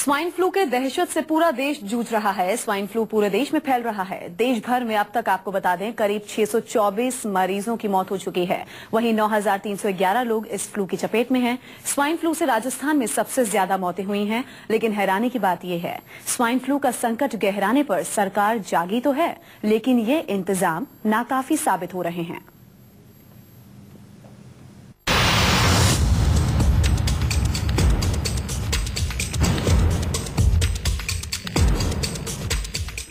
Swine flu के दहशत से पूरा देश जूझ रहा है। स्वाइन फ्लू पूरे देश में फैल रहा है। देश भर में अब तक आपको बता दें करीब 624 मरीजों की मौत हो चुकी है। वहीं 9,311 लोग इस फ्लू की चपेट में हैं। स्वाइन फ्लू से राजस्थान में सबसे ज्यादा मौतें हुई हैं। लेकिन हैरानी की बात यह है, स्वाइन फ्लू का संकट गहराने पर सरकार जागी तो है, लेकिन ये इंतजाम नाकाफी साबित हो रहे हैं।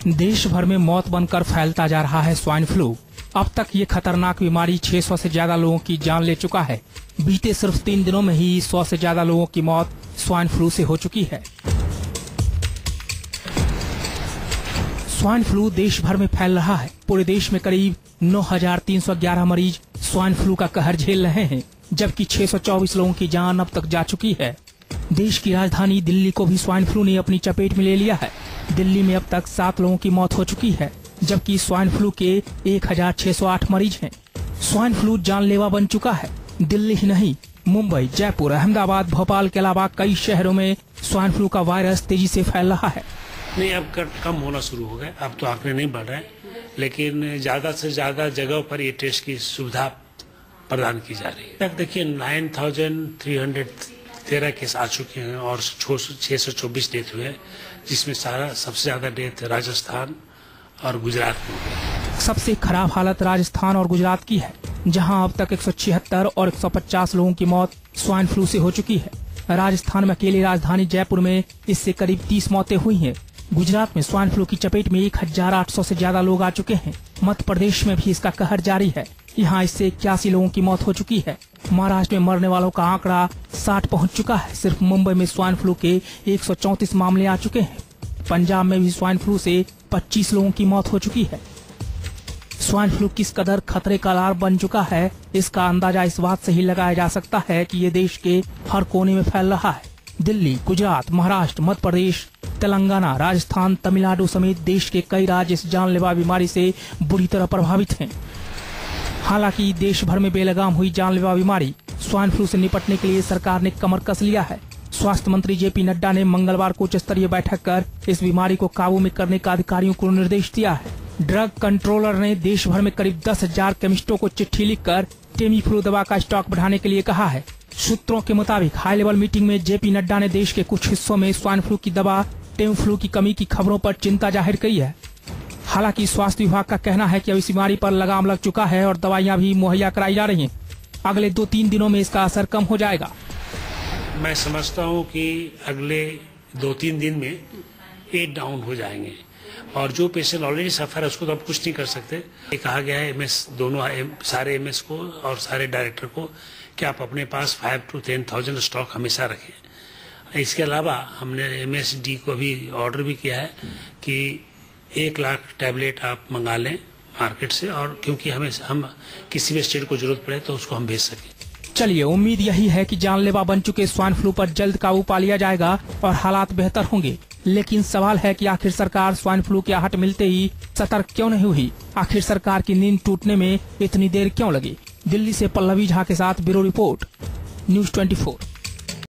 देश भर में मौत बनकर फैलता जा रहा है स्वाइन फ्लू। अब तक ये खतरनाक बीमारी 600 से ज्यादा लोगों की जान ले चुका है। बीते सिर्फ 3 दिनों में ही 100 से ज्यादा लोगों की मौत स्वाइन फ्लू से हो चुकी है। स्वाइन फ्लू देश भर में फैल रहा है। पूरे देश में करीब 9,311 मरीज स्वाइन फ्लू का कहर झेल रहे हैं, जबकि 624 लोगों की जान अब तक जा चुकी है। देश की राजधानी दिल्ली को भी स्वाइन फ्लू ने अपनी चपेट में ले लिया है। दिल्ली में अब तक 7 लोगों की मौत हो चुकी है, जबकि स्वाइन फ्लू के 1,608 मरीज हैं। स्वाइन फ्लू जानलेवा बन चुका है। दिल्ली ही नहीं, मुंबई, जयपुर, अहमदाबाद, भोपाल के अलावा कई शहरों में स्वाइन फ्लू का वायरस तेजी से फैल रहा है। नहीं, अब कम होना शुरू हो गए। अब तो आंकड़े नहीं बढ़ रहे, लेकिन ज्यादा से ज्यादा जगहों पर ये टेस्ट की सुविधा प्रदान की जा रही है। देखिए 9,313 केस आ चुके हैं और 624 डेथ हुए हैं, जिसमें सबसे ज्यादा डेथ राजस्थान और गुजरात में हुई। सबसे खराब हालत राजस्थान और गुजरात की है, जहां अब तक 176 और 150 लोगों की मौत स्वाइन फ्लू से हो चुकी है। राजस्थान में अकेले राजधानी जयपुर में इससे करीब 30 मौतें हुई हैं। गुजरात में स्वाइन फ्लू की चपेट में 1,800 से ज्यादा लोग आ चुके हैं। मध्य प्रदेश में भी इसका कहर जारी है। यहाँ इससे 81 लोगों की मौत हो चुकी है। महाराष्ट्र में मरने वालों का आंकड़ा 60 पहुंच चुका है। सिर्फ मुंबई में स्वाइन फ्लू के 134 मामले आ चुके हैं। पंजाब में भी स्वाइन फ्लू से 25 लोगों की मौत हो चुकी है। स्वाइन फ्लू किस कदर खतरे का अलार्म बन चुका है, इसका अंदाजा इस बात से ही लगाया जा सकता है कि ये देश के हर कोने में फैल रहा है। दिल्ली, गुजरात, महाराष्ट्र, मध्य प्रदेश, तेलंगाना, राजस्थान, तमिलनाडु समेत देश के कई राज्य इस जानलेवा बीमारी से बुरी तरह प्रभावित हैं। हालांकि देश भर में बेलगाम हुई जानलेवा बीमारी स्वाइन फ्लू से निपटने के लिए सरकार ने कमर कस लिया है। स्वास्थ्य मंत्री जेपी नड्डा ने मंगलवार को उच्च स्तरीय बैठक कर इस बीमारी को काबू में करने का अधिकारियों को निर्देश दिया है। ड्रग कंट्रोलर ने देश भर में करीब 10,000 केमिस्टों को चिट्ठी लिखकर टेमीफ्लू दवा का स्टॉक बढ़ाने के लिए कहा है। सूत्रों के मुताबिक हाई लेवल मीटिंग में जेपी नड्डा ने देश के कुछ हिस्सों में स्वाइन फ्लू की दवा टेमीफ्लू की कमी की खबरों पर चिंता जाहिर की है। हालांकि स्वास्थ्य विभाग का कहना है कि अब इस बीमारी पर लगाम लग चुका है और दवाइयां भी मुहैया कराई जा रही हैं। अगले 2-3 दिनों में इसका असर कम हो जाएगा। मैं समझता हूं कि अगले 2-3 दिन में ये डाउन हो जाएंगे और जो पेशेंट ऑलरेडी सफर है उसको तो अब कुछ नहीं कर सकते। ये कहा गया है एमएस सारे एमएस को और सारे डायरेक्टर को कि आप अपने पास 5 to 10,000 स्टॉक हमेशा रखें। इसके अलावा हमने एमएसडी को भी ऑर्डर भी किया है कि 1 लाख टैबलेट आप मंगा लें मार्केट से, और क्योंकि हम किसी भी स्टेट को जरूरत पड़े तो उसको हम भेज सकें। चलिए, उम्मीद यही है कि जानलेवा बन चुके स्वाइन फ्लू पर जल्द काबू पा लिया जाएगा और हालात बेहतर होंगे। लेकिन सवाल है कि आखिर सरकार स्वाइन फ्लू की आहट मिलते ही सतर्क क्यों नहीं हुई? आखिर सरकार की नींद टूटने में इतनी देर क्यों लगी? दिल्ली से पल्लवी झा के साथ ब्यूरो रिपोर्ट, न्यूज़ 24।